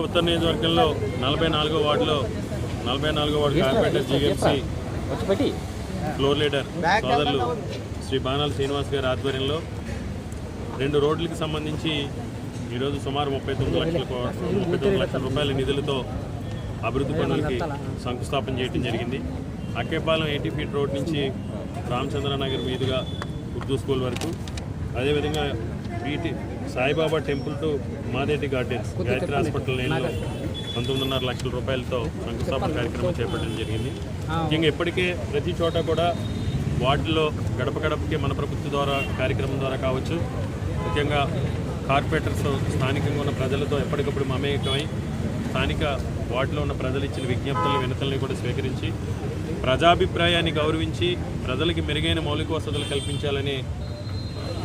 ఉత్తర నియోజకవర్గంలో 44వ వార్డులో 44వ వార్డు కార్పొరేటర్ జీఎంసీ ఫ్లోర్ లీడర్ సోదరులు శ్రీ బాణాల శ్రీనివాస్ గారి ఆధ్వర్యంలో 2 రోడ్లకు సంబంధించి ఈరోజు సుమారు 39 లక్షల రూపాయల నిధులతో అభివృద్ధి పనులకి శంకుస్థాపన చేయడం జరిగింది. అక్కేపాలెం 80 ఫీట్ రోడ్ నుంచి రామచంద్రనగర్ మీదుగా ఉర్దూ స్కూల్ వరకు, అదేవిధంగా Saibaba temple to Madeti gardens Gayatri hospital లైన్లో 19.5 లక్షల రూపాయలతో శంకుస్థాపన కార్యక్రమం చేపట్టడం జరిగింది. ముఖ్యంగా ఇప్పటికే ప్రతి చోట కూడా వార్డులో గడప గడపకి మన ప్రభుత్వం ద్వారా కార్యక్రమం ద్వారా కావచ్చు, ముఖ్యంగా కార్పొరేటర్స్ స్థానికంగా ఉన్న ప్రజలతో ఎప్పటికప్పుడు మమేకమై స్థానిక వార్డులో ఉన్న ప్రజలు ఇచ్చిన విజ్ఞప్తులను వినతుల్ని కూడా స్వీకరించి ప్రజాభిప్రాయాన్ని గౌరవించి ప్రజలకి మెరుగైన మౌలిక వసతులు కల్పించాలనే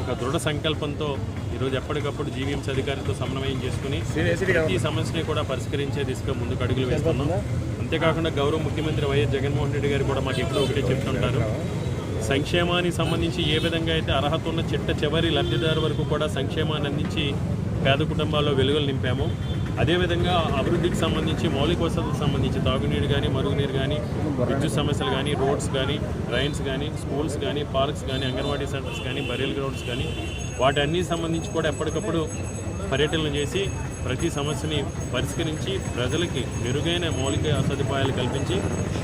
ఒక దృఢ సంకల్పంతో ఈరోజు ఎప్పటికప్పుడు జీవీఎంసీ అధికారులతో సమన్వయం చేసుకుని ప్రతి సమస్యని కూడా పరిష్కరించే దిశగా ముందుకు అడుగులు వేస్తున్నాం. అంతేకాకుండా గౌరవ ముఖ్యమంత్రి వైఎస్ జగన్మోహన్ రెడ్డి గారు కూడా మాకు ఎప్పుడూ ఒకటే చెప్తుంటారు, సంక్షేమానికి సంబంధించి ఏ విధంగా అయితే అర్హత ఉన్న చిట్ట చివరి లబ్ధిదారు వరకు కూడా సంక్షేమాన్ని అందించి పేద కుటుంబాల్లో వెలుగులు నింపాము, అదేవిధంగా అభివృద్ధికి సంబంధించి మౌలిక వసతులకు సంబంధించి తాగునీరు కానీ, మరుగునీరు కానీ, విద్యుత్ సమస్యలు కానీ, రోడ్స్ కానీ, డ్రైన్స్ కానీ, స్కూల్స్ కానీ, పార్క్స్ కానీ, అంగన్వాడీ సెంటర్స్ కానీ, బరియల్ గ్రౌండ్స్ కానీ, వాటన్నీ సంబంధించి కూడా ఎప్పటికప్పుడు పర్యటనలు చేసి ప్రతి సమస్యని పరిష్కరించి ప్రజలకి మెరుగైన మౌలిక సదుపాయాలు కల్పించి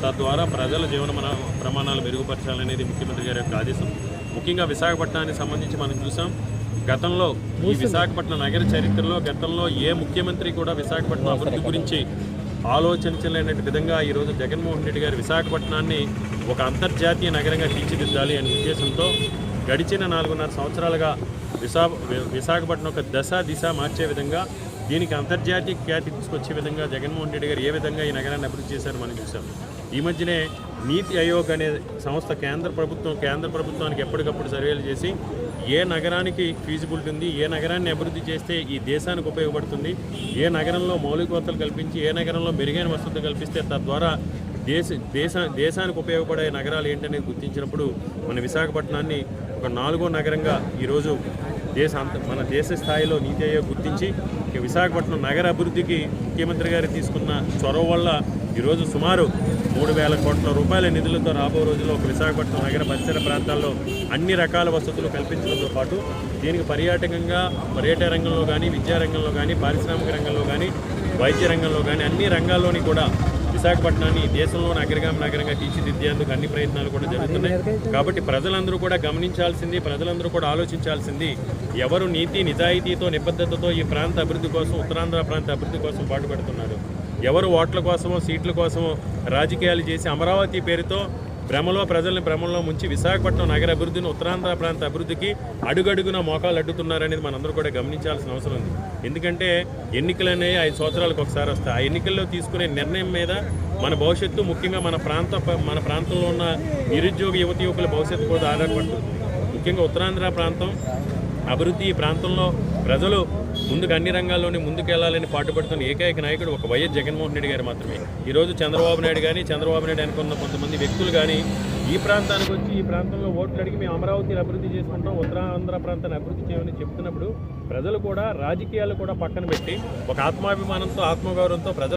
తద్వారా ప్రజల జీవన ప్రమాణాలు మెరుగుపరచాలనేది ముఖ్యమంత్రి గారి యొక్క ఆదేశం. ముఖ్యంగా విశాఖపట్నానికి సంబంధించి మనం చూసాం, గతంలో ఈ విశాఖపట్నం నగర చరిత్రలో గతంలో ఏ ముఖ్యమంత్రి కూడా విశాఖపట్నం అభివృద్ధి గురించి ఆలోచించలేని విధంగా ఈరోజు జగన్మోహన్ రెడ్డి గారు విశాఖపట్నాన్ని ఒక అంతర్జాతీయ నగరంగా తీర్చిదిద్దాలి అనే ఉద్దేశంతో గడిచిన 4.5 సంవత్సరాలుగా విశాఖపట్నం ఒక దిశ మార్చే విధంగా దీనికి అంతర్జాతీయ ఖ్యాతి తీసుకొచ్చే విధంగా జగన్మోహన్ రెడ్డి గారు ఏ విధంగా ఈ నగరాన్ని అభివృద్ధి చేశారో మనం చూసాం. ఈ మధ్యనే నీతి ఆయోగ్ అనే సంస్థ కేంద్ర ప్రభుత్వానికి ఎప్పటికప్పుడు సర్వేలు చేసి ఏ నగరానికి ఫీజిబిలిటీ ఉంది, ఏ నగరాన్ని అభివృద్ధి చేస్తే ఈ దేశానికి ఉపయోగపడుతుంది, ఏ నగరంలో మౌలిక వసతులు కల్పించి ఏ నగరంలో మెరుగైన వసతులు కల్పిస్తే తద్వారా దేశానికి ఉపయోగపడే నగరాలు ఏంటనేది గుర్తించినప్పుడు మన విశాఖపట్నాన్ని ఒక 4వ నగరంగా ఈరోజు మన దేశ స్థాయిలో నీతి ఆయోగ్ గుర్తించి విశాఖపట్నం నగర అభివృద్ధికి ముఖ్యమంత్రి గారు తీసుకున్న చొరవ వల్ల ఈరోజు సుమారు 3,000 కోట్ల రూపాయల నిధులతో రాబో రోజుల్లో ఒక విశాఖపట్నం నగర పరిసర ప్రాంతాల్లో అన్ని రకాల వసతులు కల్పించడంతో పాటు దీనికి పర్యాటక రంగంలో కానీ, విద్యారంగంలో కానీ, పారిశ్రామిక రంగంలో కానీ, వైద్య రంగంలో కానీ అన్ని రంగాల్లోని కూడా విశాఖపట్నాన్ని దేశంలోని అగ్రగామి నగరంగా తీర్చిదిద్దేందుకు అన్ని ప్రయత్నాలు కూడా జరుగుతున్నాయి. కాబట్టి ప్రజలందరూ కూడా గమనించాల్సింది, ప్రజలందరూ కూడా ఆలోచించాల్సింది, ఎవరు నీతి నిజాయితీతో నిబద్ధతతో ఈ ప్రాంత అభివృద్ధి కోసం, ఉత్తరాంధ్ర ప్రాంత అభివృద్ధి కోసం పాటుపడుతున్నారు, ఎవరు ఓట్ల కోసమో సీట్ల కోసమో రాజకీయాలు చేసి అమరావతి పేరుతో ప్రజల్ని భ్రమంలో ముంచి విశాఖపట్నం నగర అభివృద్ధిని, ఉత్తరాంధ్ర ప్రాంత అభివృద్ధికి అడుగడుగున మోకాలు అడ్డుతున్నారనేది మనందరూ కూడా గమనించాల్సిన అవసరం ఉంది. ఎందుకంటే ఎన్నికలు అనేవి 5 సంవత్సరాలకు ఒకసారి వస్తాయి. ఆ ఎన్నికల్లో తీసుకునే నిర్ణయం మీద మన భవిష్యత్తు, ముఖ్యంగా మన ప్రాంతంలో ఉన్న నిరుద్యోగ యువకుల భవిష్యత్తు కూడా ఆధారపడుతుంది. ముఖ్యంగా ఉత్తరాంధ్ర ప్రాంతం అభివృద్ధి, ఈ ప్రాంతంలో ప్రజలు ముందుకు అన్ని రంగాల్లోనే ముందుకెళ్లాలని పాటుపడుతున్న ఏకైక నాయకుడు ఒక వైఎస్ జగన్మోహన్ రెడ్డి గారు మాత్రమే. ఈరోజు చంద్రబాబు నాయుడు అనుకున్న కొంతమంది వ్యక్తులు కానీ ఈ ప్రాంతానికి వచ్చి ఈ ప్రాంతంలో ఓట్లు అడిగి మేము అమరావతిని అభివృద్ధి చేసుకుంటాం, ఉత్తరాంధ్ర ప్రాంతాన్ని అభివృద్ధి చేయమని చెప్తున్నప్పుడు ప్రజలు కూడా రాజకీయాలు కూడా పక్కన పెట్టి ఒక ఆత్మాభిమానంతో, ఆత్మగౌరవంతో ప్రజలు